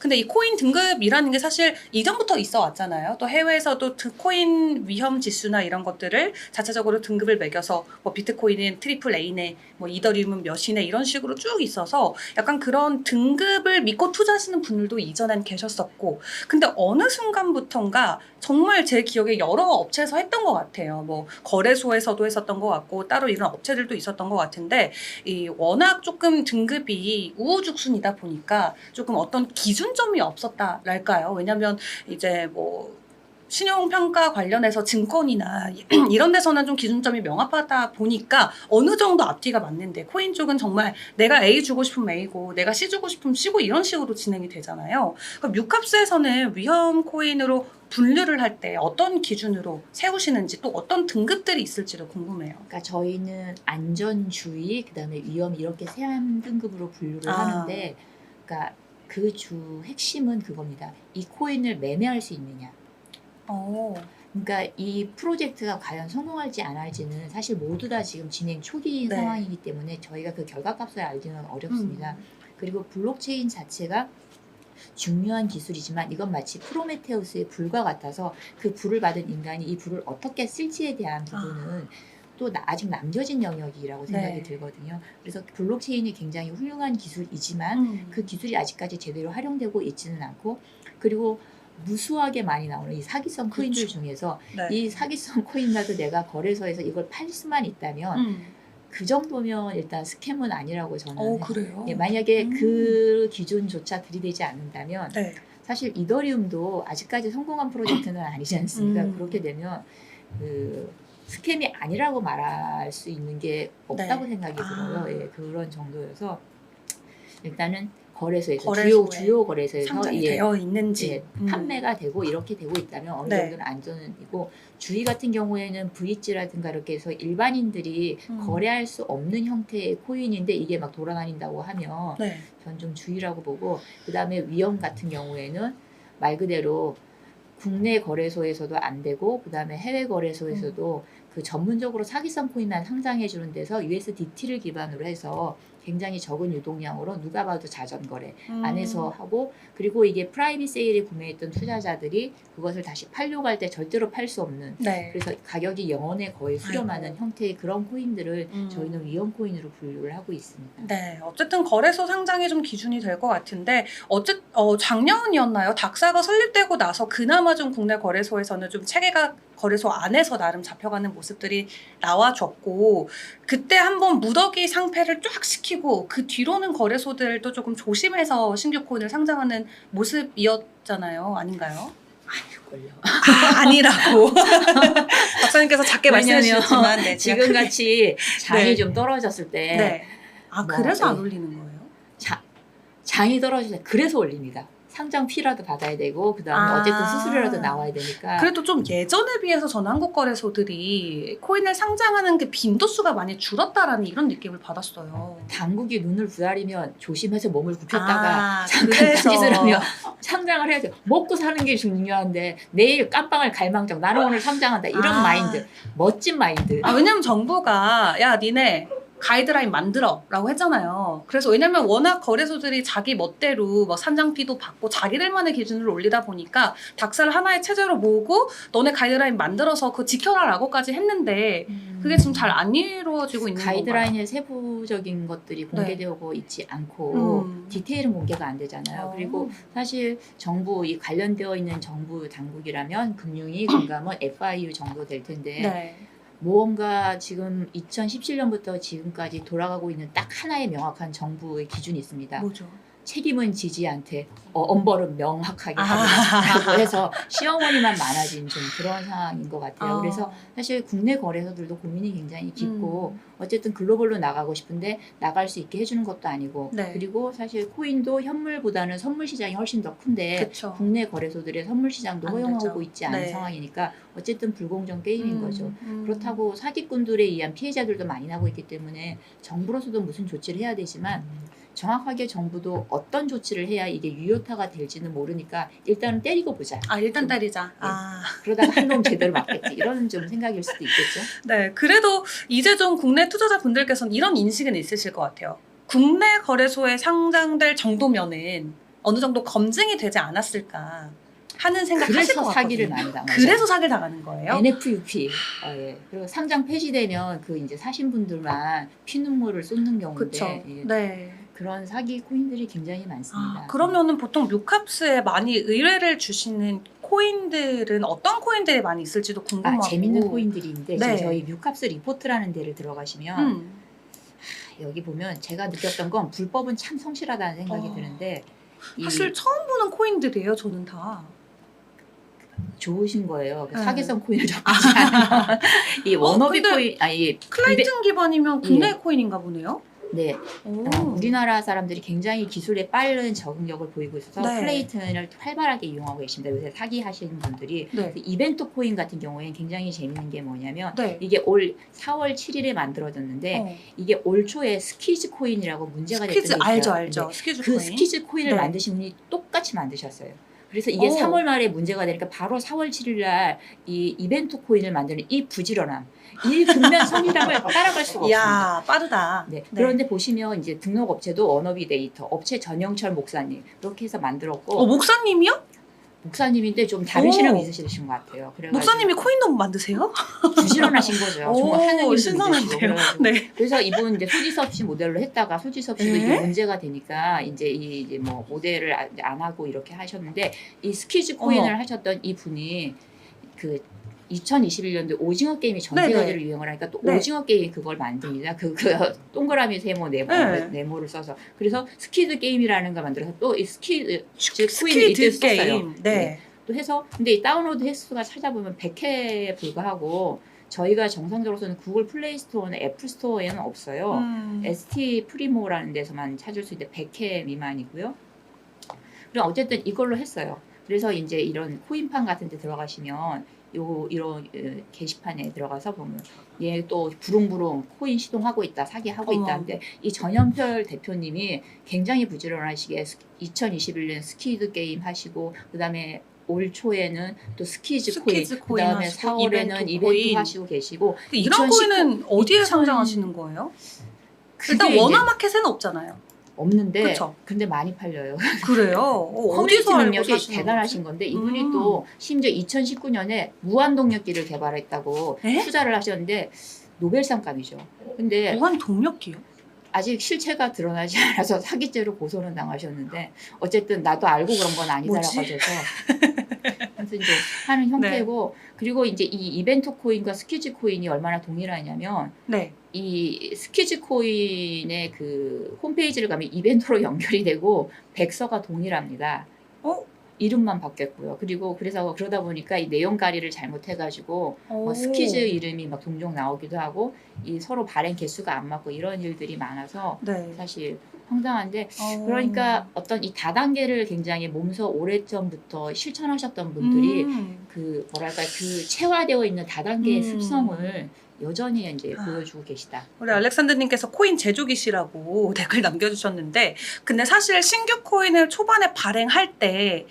근데 이 코인 등급이라는 게 사실 이전부터 있어 왔잖아요. 또 해외에서도 코인 위험 지수나 이런 것들을 자체적으로 등급을 매겨서 뭐 비트코인은 트리플 A네, 뭐 이더리움은 몇이네 이런 식으로 쭉 있어서 약간 그런 등급을 믿고 투자하시는 분들도 이전엔 계셨었고, 근데 어느 순간부턴가 정말 제 기억에 여러 업체에서 했던 것 같아요. 뭐 거래소에서도 했었던 것 같고 따로 이런 업체들도 있었던 것 같은데, 이 워낙 조금 등급이 우후죽순이다 보니까 조금 어떤 기준점이 없었다랄까요? 왜냐면 이제 뭐 신용평가 관련해서 증권이나 이런 데서는 좀 기준점이 명확하다 보니까 어느 정도 앞뒤가 맞는데, 코인 쪽은 정말 내가 A 주고 싶으면 A고 내가 C 주고 싶으면 C고 이런 식으로 진행이 되잖아요. 그럼 유캅스에서는 위험 코인으로 분류를 할 때 어떤 기준으로 세우시는지, 또 어떤 등급들이 있을지도 궁금해요. 그러니까 저희는 안전주의, 그다음에 위험 이렇게 세 등급으로 분류를 하는데, 그러니까 그 주 핵심은 그겁니다. 이 코인을 매매할 수 있느냐. 그러니까 이 프로젝트가 과연 성공할지 안 할지는 사실 모두 다 지금 진행 초기인 네. 상황이기 때문에 저희가 그 결과값을 알기는 어렵습니다. 그리고 블록체인 자체가 중요한 기술이지만 이건 마치 프로메테우스의 불과 같아서 그 불을 받은 인간이 이 불을 어떻게 쓸지에 대한 부분은 또 아직 남겨진 영역이라고 생각이 네. 들거든요. 그래서 블록체인이 굉장히 훌륭한 기술이지만 그 기술이 아직까지 제대로 활용되고 있지는 않고, 그리고 무수하게 많이 나오는 이 사기성 코인들 그렇죠. 중에서 네. 이 사기성 코인이라도 내가 거래소에서 이걸 팔 수만 있다면 그 정도면 일단 스캠은 아니라고 저는 그래요? 예, 만약에 그 기준조차 들이대지 않는다면 네. 사실 이더리움도 아직까지 성공한 프로젝트는 아니지 않습니까? 그렇게 되면 그 스캠이 아니라고 말할 수 있는 게 없다고 네. 생각이 들어요. 예, 그런 정도여서 일단은 거래소에서 거래소에 주요 거래소에서 상장이 되어 있는지 판매가 되고 이렇게 되고 있다면 어느 네. 정도는 안전이고, 주의 같은 경우에는 VH라든가 이렇게 해서 일반인들이 거래할 수 없는 형태의 코인인데 이게 막 돌아다닌다고 하면 네. 전 좀 주의라고 보고, 그 다음에 위험 같은 경우에는 말 그대로 국내 거래소에서도 안 되고, 그 다음에 해외 거래소에서도 그 전문적으로 사기성 코인만 상장해 주는 데서 USDT를 기반으로 해서 굉장히 적은 유동량으로 누가 봐도 자전거래 안에서 하고, 그리고 이게 프라이빗 세일에 구매했던 투자자들이 그것을 다시 팔려고 할 때 절대로 팔 수 없는, 네. 그래서 가격이 영원에 거의 수렴하는 형태의 그런 코인들을 저희는 위험 코인으로 분류를 하고 있습니다. 네, 어쨌든 거래소 상장이 좀 기준이 될 것 같은데, 작년이었나요? 닥사가 설립되고 나서 그나마 좀 국내 거래소에서는 좀 체계가 거래소 안에서 나름 잡혀가는 모습들이 나와줬고, 그때 한번 무더기 상패를 쫙 시키고 그 뒤로는 거래소들도 조금 조심해서 신규 코인을 상장하는 모습이었잖아요. 아닌가요? 걸려. 아니라고. 박사님께서 작게 말씀해주셨지만 네, 지금 같이 장이 네. 좀 떨어졌을 때 네. 뭐, 그래서 안 예. 올리는 거예요? 장이 떨어질 때 그래서 올립니다. 상장 피라도 받아야 되고, 그 다음에 어쨌든 수수료라도 나와야 되니까. 그래도 좀 예전에 비해서 저는 한국 거래소들이 코인을 상장하는 게 빈도수가 많이 줄었다라는 이런 느낌을 받았어요. 당국이 눈을 부라리면 조심해서 몸을 굽혔다가 잠깐 그래서 딴짓을 하면 상장을 해야죠. 먹고 사는 게 중요한데 내일 깜빵을 갈망정 나는 오늘 상장한다 이런 마인드, 멋진 마인드. 왜냐면 정부가 야 니네 가이드라인 만들어라고 했잖아요. 그래서 왜냐면 워낙 거래소들이 자기 멋대로 뭐 산장피도 받고 자기들만의 기준을 올리다 보니까 닥사를 하나의 체제로 모으고 너네 가이드라인 만들어서 그거 지켜라라고까지 했는데 그게 지금 잘 안 이루어지고 있는 건가요? 가이드라인의 세부적인 것들이 공개되고 있지 않고 디테일은 공개가 안 되잖아요. 그리고 사실 정부, 이 관련되어 있는 정부 당국이라면 금융위, 금감원, FIU 정도 될 텐데 네. 무언가 지금 2017년부터 지금까지 돌아가고 있는 딱 하나의 명확한 정부의 기준이 있습니다. 뭐죠? 책임은 지지한테 엄벌은 명확하게 하라고 해서 시어머니만 많아진 좀 그런 상황인 것 같아요. 그래서 사실 국내 거래소들도 고민이 굉장히 깊고 어쨌든 글로벌로 나가고 싶은데 나갈 수 있게 해주는 것도 아니고 그리고 사실 코인도 현물보다는 선물 시장이 훨씬 더 큰데 그쵸. 국내 거래소들의 선물 시장도 허용하고 있지 않은 상황이니까 어쨌든 불공정 게임인 거죠. 그렇다고 사기꾼들에 의한 피해자들도 많이 나고 있기 때문에 정부로서도 무슨 조치를 해야 되지만 정확하게 정부도 어떤 조치를 해야 이게 유효타가 될지는 모르니까 일단은 때리고 보자. 일단 때리자. 그러다가 한 놈 제대로 맞겠지. 이런 좀 생각일 수도 있겠죠. 네, 그래도 이제 좀 국내 투자자분들께서는 이런 인식은 있으실 것 같아요. 국내 거래소에 상장될 정도면은 어느 정도 검증이 되지 않았을까 하는 생각 하실 그래서 것 사기를 같거든요. 많이 당하죠. 그래서 사기를 당하는 거예요? NFUP. 예. 그리고 상장 폐지되면 그 이제 사신 분들만 피눈물을 쏟는 경우인데 그렇죠. 예. 네. 그런 사기 코인들이 굉장히 많습니다. 아, 그러면은 보통 뮤캅스에 많이 의뢰를 주시는 코인들은 어떤 코인들이 많이 있을지도 궁금하고. 재밌는 코인들이 있는데 네. 지금 저희 뮤캅스 리포트라는 데를 들어가시면 여기 보면 제가 느꼈던 건 불법은 참 성실하다는 생각이 드는데 사실 처음 보는 코인들이에요, 저는 다. 좋으신 거예요. 네. 사기성 코인을 접하지 않으면 이 워너비 근데 코인 클라이튼 기반이면 국내 예. 코인인가 보네요. 네. 오. 우리나라 사람들이 굉장히 기술에 빠른 적응력을 보이고 있어서 네. 클레이튼을 활발하게 이용하고 계십니다. 요새 사기 하시는 분들이 네. 이벤트 코인 같은 경우에는 굉장히 재밌는 게 뭐냐면 네. 이게 올 4월 7일에 만들어졌는데 이게 올 초에 스키즈 코인이라고 문제가 됐던 게 스키즈 있어요. 알죠. 스키즈 그 코인. 스키즈 코인을 네. 만드신 분이 똑같이 만드셨어요. 그래서 이게 오. 3월 말에 문제가 되니까 바로 4월 7일 날 이 이벤트 코인을 만드는 이 부지런함, 이 근면 성실함을 따라갈 수가 없습니다. 이야, 빠르다. 네. 그런데 보시면 이제 등록 업체도 워너비 데이터, 업체 전영철 목사님 이렇게 해서 만들었고 목사님이요? 목사님인데 좀 다른 오. 신앙이 있으신 것 같아요. 그래가지고 목사님이 코인도 만드세요? 부지런하신 거죠. 정말 하는 일도 신선한데요. 믿으시고. 네. 그래서 이분 이제 소지섭 씨 모델로 했다가 소지섭 씨도 네? 이게 문제가 되니까 이제 뭐 모델을 안 하고 이렇게 하셨는데 이 스키즈 코인을 하셨던 이 분이 그 2021년도 오징어 게임이 전 네네. 세계적으로 유행을 하니까 또 네. 오징어 게임이 그걸 만듭니다. 그 동그라미 세모 네. 네모를 써서 그래서 스키드 게임이라는 걸 만들어서 또 이 스키드 코인을 이때 스키즈 썼어요. 게임. 네. 또 해서 근데 이 다운로드 횟수가 찾아보면 100회에 불과하고 저희가 정상적으로 쓰는 구글 플레이 스토어나 애플 스토어에는 없어요. ST 프리모라는 데서만 찾을 수 있는데 100회 미만이고요. 그리고 어쨌든 이걸로 했어요. 그래서 이제 이런 코인판 같은 데 들어가시면 이런 게시판에 들어가서 보면 얘 또 부릉부릉 코인 시동하고 있다, 사기하고 어머. 있다는데 이 전현철 대표님이 굉장히 부지런하시게 2021년 스키드 게임 하시고 그다음에 올 초에는 또 스키즈 코인, 코인 그다음에 하시고, 4월에는 이벤트 코인. 하시고 계시고 이런 2019 코인은 어디에 2000 상장하시는 거예요? 일단 그게 이제 워너마켓에는 없잖아요. 없는데 그쵸? 근데 많이 팔려요. 그래요? 커뮤니티 어디서 알고 능력이 사시는 대단하신 건데 이분이 음. 또 심지어 2019년에 무한동력기를 개발했다고 에? 투자를 하셨는데 노벨상감이죠. 근데 거지? 무한 동력기요? 아직 실체가 드러나지 않아서 사기죄로 고소는 당하셨는데 어쨌든 나도 알고 그런 건 아니다라고 뭐지? 하셔서 아무튼 이제 하는 형태고 그리고 이제 이 이벤트 코인과 스키즈 코인이 얼마나 동일하냐면 네. 이 스키즈 코인의 그 홈페이지를 가면 이벤트로 연결이 되고 백서가 동일합니다. 이름만 바뀌었고요. 그리고 그래서 그러다 보니까 이 내용 가리를 잘못해가지고 뭐 스키즈 이름이 막 종종 나오기도 하고 이 서로 발행 개수가 안 맞고 이런 일들이 많아서 네. 사실 황당한데 그러니까 어떤 이 다단계를 굉장히 몸소 오래전부터 실천하셨던 분들이 그 뭐랄까 그 체화되어 있는 다단계의 습성을 여전히 이제 보여주고 계시다. 우리 알렉산드님께서 코인 제조기시라고 댓글 남겨주셨는데, 근데 사실 신규 코인을 초반에 발행할 때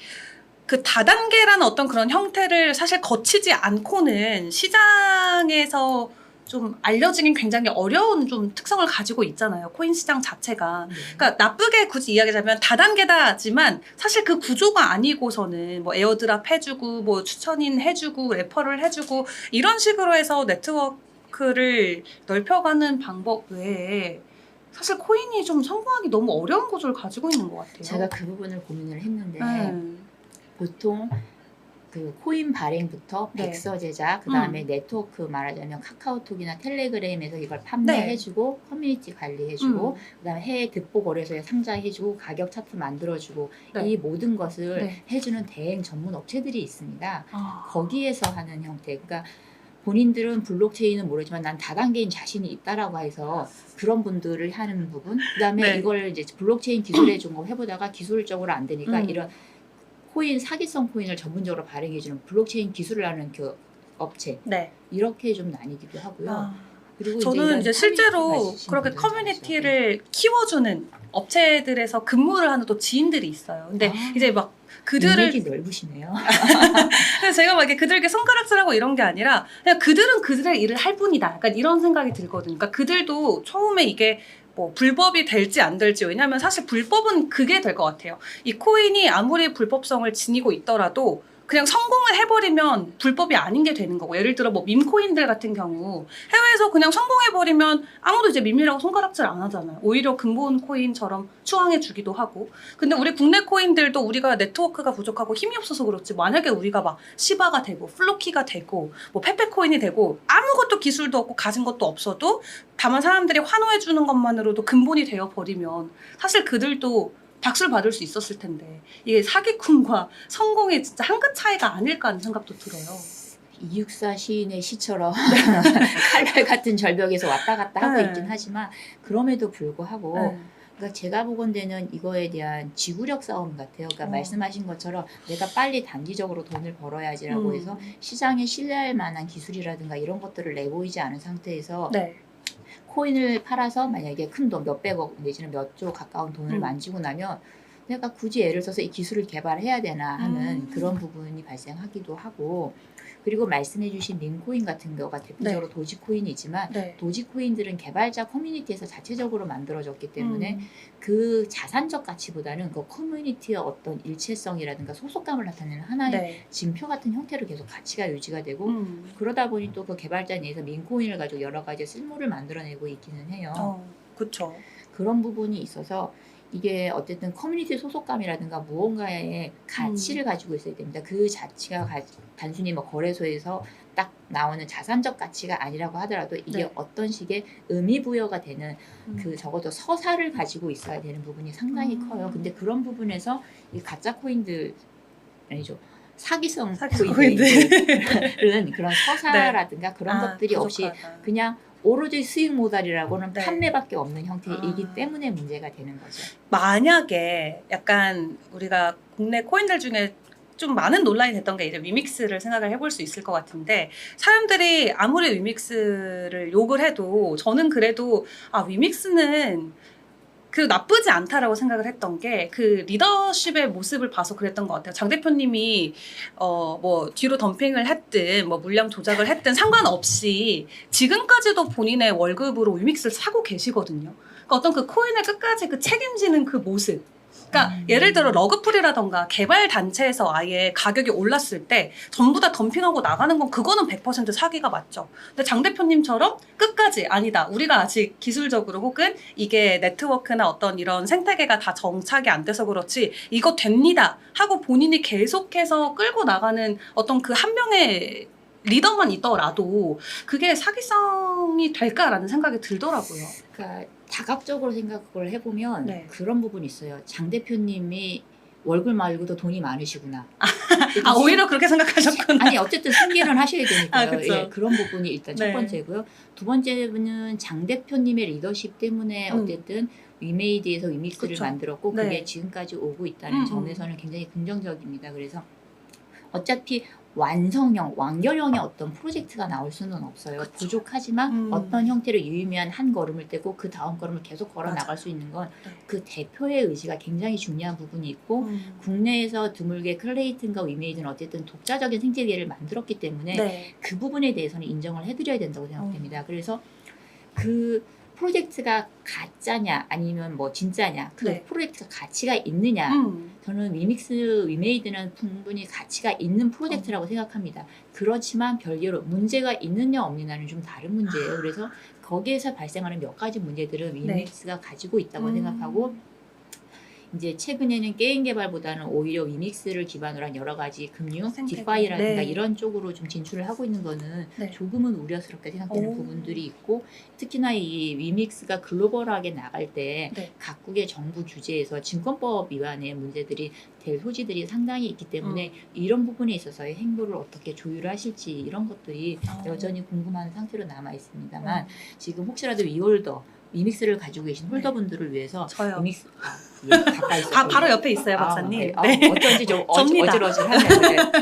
그 다단계라는 어떤 그런 형태를 사실 거치지 않고는 시장에서 좀 알려지긴 굉장히 어려운 좀 특성을 가지고 있잖아요. 코인 시장 자체가. 그러니까 나쁘게 굳이 이야기하자면 다단계다지만 사실 그 구조가 아니고서는 뭐 에어드랍 해주고 뭐 추천인 해주고 레퍼럴 해주고 이런 식으로 해서 네트워크를 넓혀가는 방법 외에 사실 코인이 좀 성공하기 너무 어려운 구조를 가지고 있는 것 같아요. 제가 그 부분을 고민을 했는데 네. 보통 그 코인 발행부터 네. 백서 제작, 그 다음에 네트워크 말하자면 카카오톡이나 텔레그램에서 이걸 네. 판매해주고 커뮤니티 관리해주고 그 다음에 해외 득보 거래소에 상장해주고 가격 차트 만들어주고 네. 이 모든 것을 네. 해주는 대행 전문 업체들이 있습니다. 아. 거기에서 하는 형태. 그러니까 본인들은 블록체인은 모르지만 난 다단계인 자신이 있다라고 해서 그런 분들을 하는 부분. 그다음에 네. 이걸 이제 블록체인 기술에 좀 해보다가 기술적으로 안 되니까 이런 코인 사기성 코인을 전문적으로 발행해주는 블록체인 기술을 하는 그 업체 네. 이렇게 좀 나뉘기도 하고요. 그리고 저는 이런 이제 실제로 커뮤니티 그렇게 가지신 분들은 커뮤니티를 키워주는 업체들에서 근무를 하는 또 지인들이 있어요. 근데 이제 막 그들을 인맥이 넓으시네요. 그래서 제가 막 이렇게 그들에게 손가락질하고 이런 게 아니라 그냥 그들은 그들의 일을 할 뿐이다. 약간 이런 생각이 들거든요. 그러니까 그들도 처음에 이게 뭐 불법이 될지 안 될지 왜냐하면 사실 불법은 그게 될 것 같아요. 이 코인이 아무리 불법성을 지니고 있더라도 그냥 성공을 해버리면 불법이 아닌 게 되는 거고 예를 들어 뭐 밈코인들 같은 경우 해외에서 그냥 성공해버리면 아무도 이제 밈이라고 손가락질 안 하잖아요. 오히려 근본 코인처럼 추앙해주기도 하고 근데 우리 국내 코인들도 우리가 네트워크가 부족하고 힘이 없어서 그렇지 만약에 우리가 막 시바가 되고 플로키가 되고 뭐 페페코인이 되고 아무것도 기술도 없고 가진 것도 없어도 다만 사람들이 환호해주는 것만으로도 근본이 되어버리면 사실 그들도 박수를 받을 수 있었을 텐데 이게 사기꾼과 성공의 진짜 한 끗 차이가 아닐까 하는 생각도 들어요. 이육사 시인의 시처럼 칼날 같은 절벽에서 왔다 갔다 하고 네. 있긴 하지만 그럼에도 불구하고 네. 그러니까 제가 보건대는 이거에 대한 지구력 싸움 같아요. 그러니까 말씀하신 것처럼 내가 빨리 단기적으로 돈을 벌어야지라고 해서 시장에 신뢰할 만한 기술이라든가 이런 것들을 내보이지 않은 상태에서 네. 코인을 팔아서 만약에 큰 돈 몇백억 내지는 몇 조 가까운 돈을 만지고 나면 내가 굳이 애를 써서 이 기술을 개발해야 되나 하는 그런 부분이 발생하기도 하고 그리고 말씀해주신 밈코인 같은 경우가 대표적으로 도지코인이지만 네. 도지코인들은 개발자 커뮤니티에서 자체적으로 만들어졌기 때문에 그 자산적 가치보다는 그 커뮤니티의 어떤 일체성이라든가 소속감을 나타내는 하나의 네. 징표 같은 형태로 계속 가치가 유지가 되고 그러다 보니 또 그 개발자 내에서 밈코인을 가지고 여러 가지 쓸모를 만들어내고 있기는 해요. 그렇죠. 그런 부분이 있어서 이게 어쨌든 커뮤니티 소속감이라든가 무언가의 가치를 가지고 있어야 됩니다. 그 자체가 단순히 뭐 거래소에서 딱 나오는 자산적 가치가 아니라고 하더라도 이게 네. 어떤 식의 의미 부여가 되는 그 적어도 서사를 가지고 있어야 되는 부분이 상당히 커요. 근데 그런 부분에서 이 가짜 코인들 아니죠. 사기성 코인들은 그런 서사라든가 그런 것들이 없이 그냥 오로지 수익 모델이라고는 네. 판매밖에 없는 형태이기 때문에 문제가 되는 거죠. 만약에 약간 우리가 국내 코인들 중에 좀 많은 논란이 됐던 게 이제 위믹스를 생각을 해볼 수 있을 것 같은데 사람들이 아무리 위믹스를 욕을 해도 저는 그래도 위믹스는 그 나쁘지 않다라고 생각을 했던 게 그 리더십의 모습을 봐서 그랬던 것 같아요. 장 대표님이 뭐 뒤로 덤핑을 했든 뭐 물량 조작을 했든 상관없이 지금까지도 본인의 월급으로 위믹스를 사고 계시거든요. 그러니까 어떤 그 코인을 끝까지 그 책임지는 그 모습. 그러니까 예를 들어 러그풀이라던가 개발 단체에서 아예 가격이 올랐을 때 전부 다 덤핑하고 나가는 건 그거는 100% 사기가 맞죠. 근데 장 대표님처럼 끝까지 아니다. 우리가 아직 기술적으로 혹은 이게 네트워크나 어떤 이런 생태계가 다 정착이 안 돼서 그렇지 이거 됩니다 하고 본인이 계속해서 끌고 나가는 어떤 그 한 명의 리더만 있더라도 그게 사기성이 될까라는 생각이 들더라고요. 그러니까 다각적으로 생각을 해보면 네. 그런 부분이 있어요. 장 대표님이 월급 말고도 돈이 많으시구나. 오히려 그렇게 생각하셨구나. 아니 어쨌든 승계는 하셔야 되니까요. 그쵸. 예, 그런 부분이 일단 첫 번째고요. 두 번째는 장 대표님의 리더십 때문에 어쨌든 위메이드에서 위믹스를 만들었고 그게 지금까지 오고 있다는 점에서는 굉장히 긍정적입니다. 그래서 어차피 완성형, 완결형의 어떤 프로젝트가 나올 수는 없어요. 그쵸. 부족하지만 어떤 형태로 유의미한 한 걸음을 떼고 그 다음 걸음을 계속 걸어 나갈 수 있는 건 그 대표의 의지가 굉장히 중요한 부분이 있고 국내에서 드물게 클레이튼과 위메이드는 어쨌든 독자적인 생태계를 만들었기 때문에 그 부분에 대해서는 인정을 해드려야 된다고 생각됩니다. 그래서 그 프로젝트가 가짜냐 아니면 뭐 진짜냐 그 프로젝트가 가치가 있느냐 저는 위메이드는 충분히 가치가 있는 프로젝트라고 생각합니다. 그렇지만 별개로 문제가 있느냐 없느냐는 좀 다른 문제예요. 그래서 거기에서 발생하는 몇 가지 문제들은 위믹스가 가지고 있다고 생각하고 이제 최근에는 게임 개발보다는 오히려 위믹스를 기반으로 한 여러 가지 금융, 디파이라든가 이런 쪽으로 좀 진출을 하고 있는 거는 조금은 우려스럽게 생각되는 부분들이 있고 특히나 이 위믹스가 글로벌하게 나갈 때 각국의 정부 주재에서 증권법 위반의 문제들이 될 소지들이 상당히 있기 때문에 이런 부분에 있어서의 행보를 어떻게 조율을 하실지 이런 것들이 여전히 궁금한 상태로 남아 있습니다만 지금 혹시라도 위믹스를 가지고 계신 홀더분들을 위해서 저요. 위믹스 가까이 있어요. 바로 옆에 있어요, 박사님. 어쩐지 좀 어지러지하네요.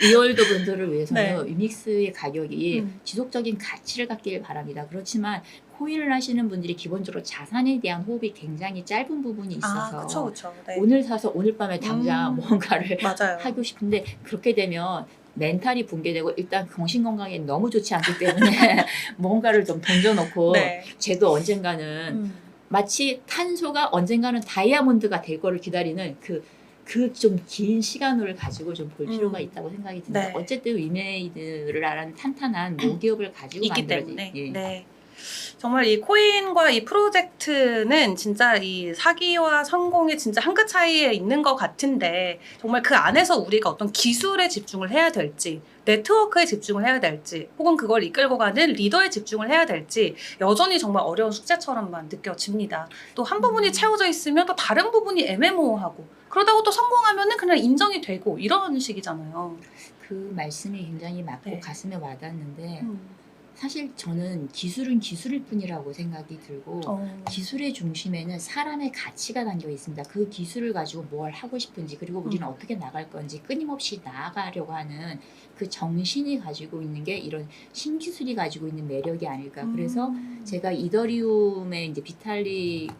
위홀더 분들을 위해서는 위믹스의 가격이 지속적인 가치를 갖기를 바랍니다. 그렇지만 코인을 하시는 분들이 기본적으로 자산에 대한 호흡이 굉장히 짧은 부분이 있어서 그쵸. 오늘 사서 오늘 밤에 당장 뭔가를 하고 싶은데 그렇게 되면 멘탈이 붕괴되고 일단 정신 건강에 너무 좋지 않기 때문에 뭔가를 좀 던져놓고 네. 쟤도 언젠가는 마치 탄소가 언젠가는 다이아몬드가 될 거를 기다리는 그 좀 긴 시간을 가지고 좀 볼 필요가 있다고 생각이 듭니다. 네. 어쨌든 위메이드를 알아는 탄탄한 모기업을 가지고 있기 만들어진 때문에. 예. 네. 정말 이 코인과 이 프로젝트는 진짜 이 사기와 성공의 진짜 한 끗 차이에 있는 것 같은데 정말 그 안에서 우리가 어떤 기술에 집중을 해야 될지 네트워크에 집중을 해야 될지 혹은 그걸 이끌고 가는 리더에 집중을 해야 될지 여전히 정말 어려운 숙제처럼만 느껴집니다. 또 한 부분이 채워져 있으면 또 다른 부분이 애매모호하고 그러다고 또 성공하면은 그냥 인정이 되고 이런 식이잖아요. 그 말씀이 굉장히 맞고 네. 가슴에 와닿는데 사실 저는 기술은 기술일 뿐이라고 생각이 들고 기술의 중심에는 사람의 가치가 담겨 있습니다. 그 기술을 가지고 뭘 하고 싶은지 그리고 우리는 어떻게 나갈 건지 끊임없이 나아가려고 하는 그 정신이 가지고 있는 게 이런 신기술이 가지고 있는 매력이 아닐까. 그래서 제가 이더리움의 이제 비탈릭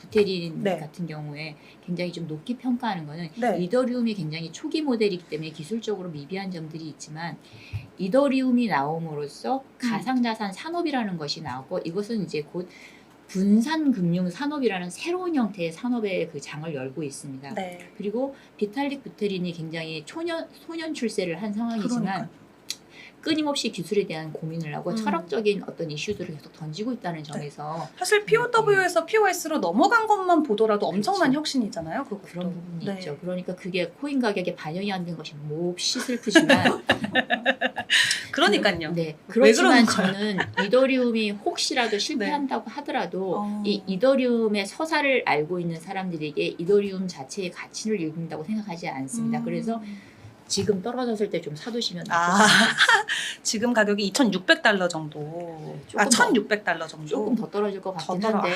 부테린 네. 같은 경우에 굉장히 좀 높게 평가하는 거는 네. 이더리움이 굉장히 초기 모델이기 때문에 기술적으로 미비한 점들이 있지만 이더리움이 나옴으로써 가상자산 산업이라는 것이 나왔고 이것은 이제 곧 분산금융 산업이라는 새로운 형태의 산업의 그 장을 열고 있습니다. 네. 그리고 비탈릭 부테린이 굉장히 소년 출세를 한 상황이지만 그러니까요. 끊임없이 기술에 대한 고민을 하고 철학적인 어떤 이슈들을 계속 던지고 있다는 점에서 사실 POW에서 POS로 넘어간 것만 보더라도 엄청난 그렇죠. 혁신이잖아요. 그런 부분이 네. 있죠. 그러니까 그게 코인 가격에 반영이 안 된 것이 몹시 슬프지만 그러니까요. 네. 왜 그렇지만 그러는 거예요? 저는 이더리움이 혹시라도 실패한다고 하더라도 이 이더리움의 서사를 알고 있는 사람들에게 이더리움 자체의 가치를 잃는다고 생각하지 않습니다. 그래서 지금 떨어졌을 때 좀 사두시면 좋겠습니다. 지금 가격이 $2,600 정도. 조금 더. $1,600 정도. 조금 더 떨어질 것 같긴 더 떨어- 한데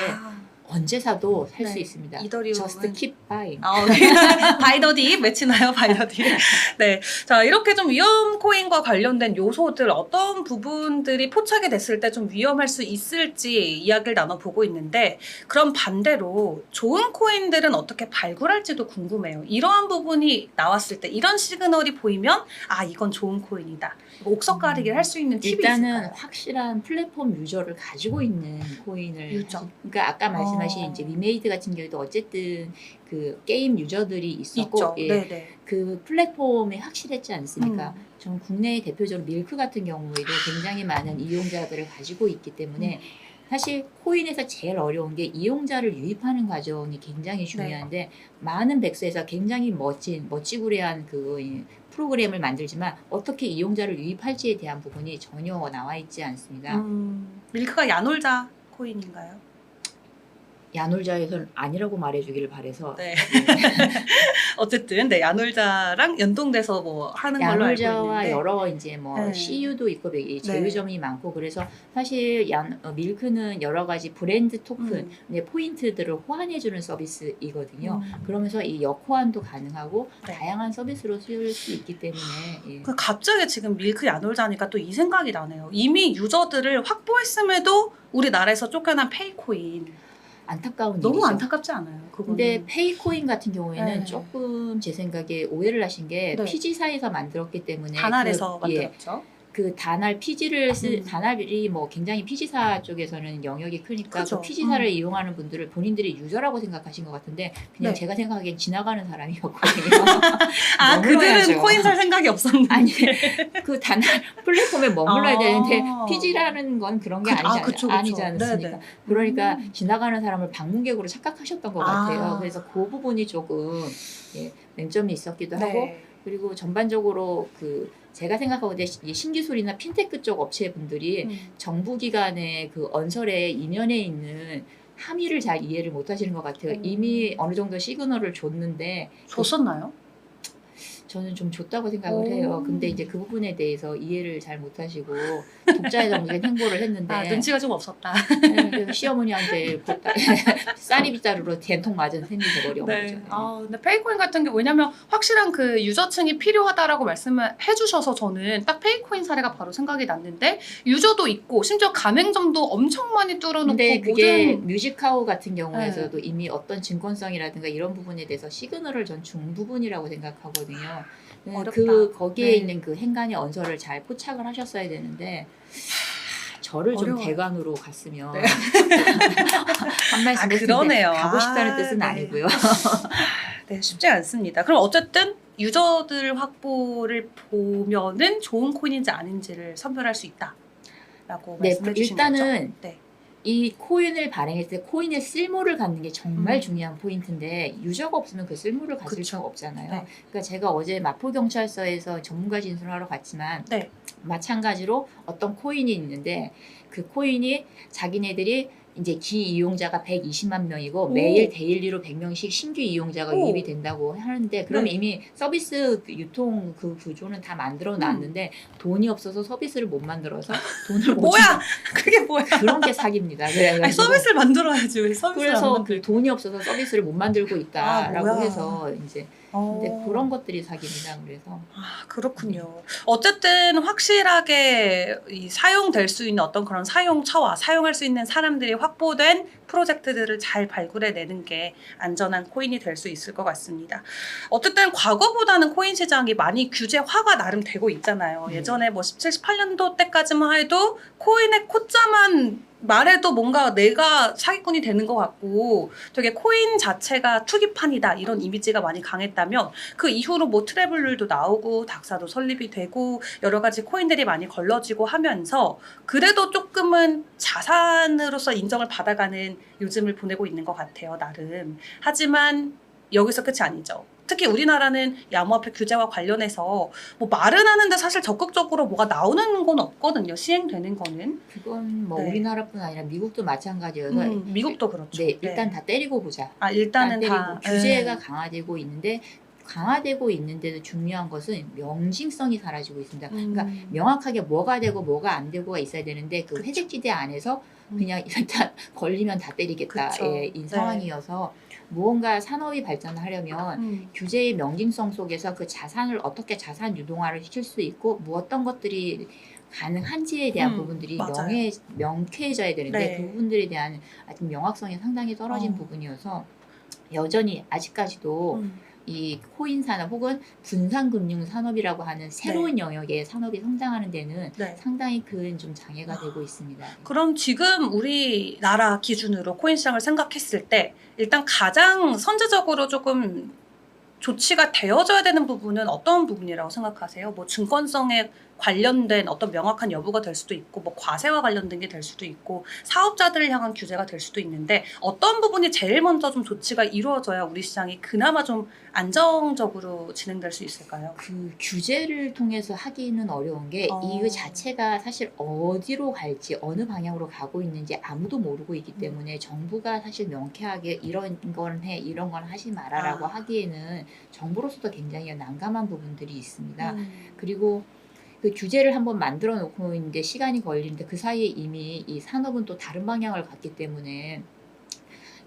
언제 사도 살 수 네. 있습니다. 이더리움은 Just keep buying. 바이더디 매치나요? 바이더디. 네. 자, 이렇게 좀 위험 코인과 관련된 요소들 어떤 부분들이 포착이 됐을 때 좀 위험할 수 있을지 이야기를 나눠보고 있는데 그럼 반대로 좋은 코인들은 어떻게 발굴할지도 궁금해요. 이러한 부분이 나왔을 때 이런 시그널이 보이면 아, 이건 좋은 코인이다. 옥석 가리기를 할 수 있는 팁이 일단은 있을까요? 확실한 플랫폼 유저를 가지고 있는 코인을 유저. 그러니까 아까 말씀하신 이제 위메이드 같은 경우도 어쨌든 그 게임 유저들이 있었고 있죠. 예, 네네. 그 플랫폼이 확실했지 않습니까? 음. 전 국내 대표적으로 밀크 같은 경우에도 굉장히 많은 이용자들을 가지고 있기 때문에 사실 코인에서 제일 어려운 게 이용자를 유입하는 과정이 굉장히 중요한데 많은 백서에서 굉장히 멋지구레한 그 프로그램을 만들지만 어떻게 이용자를 유입할지에 대한 부분이 전혀 나와 있지 않습니다. 밀크가 야놀자 코인인가요? 야놀자에서는 아니라고 말해주기를 바래서 네. 어쨌든 네 야놀자랑 연동돼서 뭐 하는 걸로 알고 야놀자와 있는데 여러 이제 뭐 네. CU도 있고 제휴점이 많고 그래서 사실 밀크는 여러 가지 브랜드 토큰, 포인트들을 호환해주는 서비스이거든요. 그러면서 이 역호환도 가능하고 네. 다양한 서비스로 쓰일 수 있기 때문에 예. 그 갑자기 지금 밀크 야놀자니까 또 이 생각이 나네요. 이미 유저들을 확보했음에도 우리나라에서 쫓겨난 페이코인 안타까운 너무 일이죠. 안타깝지 않아요? 그거는. 근데 페이코인 같은 경우에는 네. 조금 제 생각에 오해를 하신 게 네. PG사에서 만들었기 때문에 단알에서 예, 만들었죠. 그 단알 PG를 단알이 뭐 굉장히 PG사 쪽에서는 영역이 크니까 그쵸. 그 PG사를 이용하는 분들을 본인들이 유저라고 생각하신 것 같은데 그냥 네. 제가 생각하기엔 지나가는 사람이었거든요. 아 그들은 머물러야죠. 코인 살 생각이 없었는데. 아니 그 단알 플랫폼에 머물러야 아. 되는데 PG라는 건 그런 게 그쵸. 아니지 않습니까? 네네. 그러니까 지나가는 사람을 방문객으로 착각하셨던 것 같아요. 그래서 그 부분이 조금 맹점이 있었기도 하고 네. 그리고 전반적으로 그 제가 생각하고 이 신기술이나 핀테크 쪽 업체분들이 정부기관의 그 언설의 이면에 있는 함의를 잘 이해를 못하시는 것 같아요. 이미 어느 정도 시그널을 줬는데 줬었나요? 저는 좀 줬다고 생각을 해요. 근데 이제 그 부분에 대해서 이해를 잘 못하시고 독자의 정신 행보를 했는데 아, 눈치가 좀 없었다. 그래서 시어머니한테 쌀이 빗자루로 된통 맞은 셈이 돼버려 네. 버리죠. 아, 근데 페이코인 같은 게 왜냐면 확실한 그 유저층이 필요하다라고 말씀을 해주셔서 저는 딱 페이코인 사례가 바로 생각이 났는데 유저도 있고 심지어 가맹점도 엄청 많이 뚫어놓고 근데 그게 모든 뮤직하우 같은 경우에서도 이미 어떤 증권성이라든가 이런 부분에 대해서 시그널을 전 준 부분이라고 생각하거든요. 어렵다. 거기에 네. 있는 그 행간의 언서를 잘 포착을 하셨어야 되는데 저를 좀 어려워요. 대관으로 갔으면 네. 한 말씀 했을 때 그러네요. 가고 싶다는 뜻은 네. 아니고요. 네, 쉽지 않습니다. 그럼 어쨌든 유저들 확보를 보면은 좋은 코인인지 아닌지를 선별할 수 있다라고 네, 말씀해 주신 거죠? 일단은 네. 이 코인을 발행했을 때 코인의 쓸모를 갖는 게 정말 음. 중요한 포인트인데 유저가 없으면 그 쓸모를 가질 그쵸. 수가 없잖아요. 네. 그러니까 제가 어제 마포경찰서에서 전문가 진술을 하러 갔지만 네. 마찬가지로 어떤 코인이 있는데 그 코인이 자기네들이 이제 기이용자가 120만 명이고 오. 매일 데일리로 100명씩 신규 이용자가 오. 유입이 된다고 하는데 그럼 네. 이미 서비스 유통 그 구조는 다 만들어 놨는데 돈이 없어서 서비스를 못 만들어서 돈을 못 뭐야? 그게 뭐야? 그런 게 사기입니다. 아니, 그래가지고 서비스를 만들어야지 왜 서비스를 안 그래서 그 만들고. 돈이 없어서 서비스를 못 만들고 있다라고 뭐야. 해서 이제 근데 어. 그런 것들이 사기입니다. 그래서 아, 그렇군요. 어쨌든 확실하게 이 사용될 수 있는 어떤 그런 사용처와 사용할 수 있는 사람들이 확보된 프로젝트들을 잘 발굴해내는 게 안전한 코인이 될 수 있을 것 같습니다. 어쨌든 과거보다는 코인 시장이 많이 규제화가 나름 되고 있잖아요. 예전에 뭐 17, 18년도 때까지만 해도 코인의 코자만 말해도 뭔가 내가 사기꾼이 되는 것 같고 되게 코인 자체가 투기판이다 이런 이미지가 많이 강했다면 그 이후로 뭐 트래블룰도 나오고 닥사도 설립이 되고 여러 가지 코인들이 많이 걸러지고 하면서 그래도 조금은 자산으로서 인정을 받아가는 요즘을 보내고 있는 것 같아요, 나름. 하지만 여기서 끝이 아니죠. 특히 우리나라는 암호화폐 규제와 관련해서 뭐 말은 하는데 사실 적극적으로 뭐가 나오는 건 없거든요. 시행되는 거는. 그건 뭐 네. 우리나라뿐 아니라 미국도 마찬가지여서 미국도 그렇죠. 네, 일단 다 때리고 보자. 아, 일단은 때리고 다 규제가 네. 강화되고 있는데 강화되고 있는데도 중요한 것은 명징성이 사라지고 있습니다. 그러니까 명확하게 뭐가 되고 뭐가 안 되고가 있어야 되는데 그 그쵸. 회색지대 안에서 그냥 일단 걸리면 다 때리겠다 그쵸. 예, 이 네. 상황이어서 무언가 산업이 발전하려면 규제의 명징성 속에서 그 자산을 어떻게 자산 유동화를 시킬 수 있고 뭐 어떤 것들이 가능한지에 대한 부분들이 맞아요. 명쾌해져야 되는데 네. 그 부분들에 대한 아직 명확성이 상당히 떨어진 부분이어서 여전히 아직까지도 이 코인 산업 혹은 분산금융 산업이라고 하는 새로운 영역의 산업이 성장하는 데는 네. 상당히 큰 좀 장애가 되고 있습니다. 그럼 지금 우리나라 기준으로 코인 시장을 생각했을 때 일단 가장 선제적으로 조금 조치가 되어져야 되는 부분은 어떤 부분이라고 생각하세요? 뭐 증권성에 관련된 어떤 명확한 여부가 될 수도 있고 뭐 과세와 관련된 게 될 수도 있고 사업자들을 향한 규제가 될 수도 있는데 어떤 부분이 제일 먼저 좀 조치가 이루어져야 우리 시장이 그나마 좀 안정적으로 진행될 수 있을까요? 그 규제를 통해서 하기는 어려운 게 이거 자체가 사실 어디로 갈지 어느 방향으로 가고 있는지 아무도 모르고 있기 때문에 정부가 사실 명쾌하게 이런 건 해 이런 건 하지 마라라고 하기에는 정부로서도 굉장히 난감한 부분들이 있습니다. 그리고 그 규제를 한번 만들어 놓고 있는데 시간이 걸리는데 그 사이에 이미 이 산업은 또 다른 방향을 갔기 때문에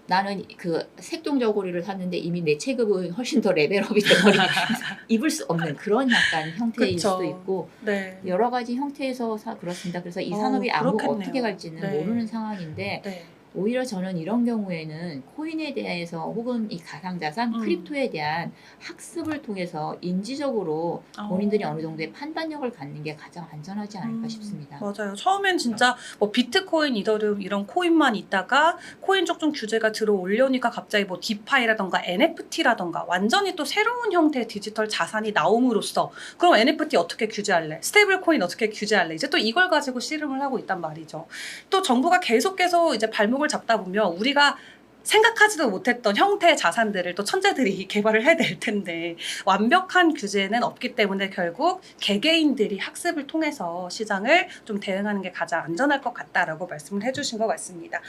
나는 그 색동저고리를 샀는데 이미 내 체급은 훨씬 더 레벨업이 돼버리고 입을 수 없는 그런 약간 형태일 그쵸. 수도 있고 네. 여러 가지 형태에서 그렇습니다. 그래서 이 산업이 앞으로 그렇겠네요. 어떻게 갈지는 네. 모르는 상황인데 네. 오히려 저는 이런 경우에는 코인에 대해서 혹은 이 가상자산, 크립토에 대한 학습을 통해서 인지적으로 본인들이 어느 정도의 판단력을 갖는 게 가장 안전하지 않을까 싶습니다. 맞아요. 처음엔 진짜 뭐 비트코인, 이더리움 이런 코인만 있다가 코인 쪽 좀 규제가 들어오려니까 갑자기 뭐 디파이라던가 NFT라던가 완전히 또 새로운 형태의 디지털 자산이 나옴으로써 그럼 NFT 어떻게 규제할래? 스테이블 코인 어떻게 규제할래? 이제 또 이걸 가지고 씨름을 하고 있단 말이죠. 또 정부가 계속해서 이제 발목을 잡다 보면 우리가 생각하지도 못했던 형태의 자산들을 또 천재들이 개발을 해낼 텐데 완벽한 규제는 없기 때문에 결국 개개인들이 학습을 통해서 시장을 좀 대응하는 게 가장 안전할 것 같다라고 말씀을 해주신 것 같습니다.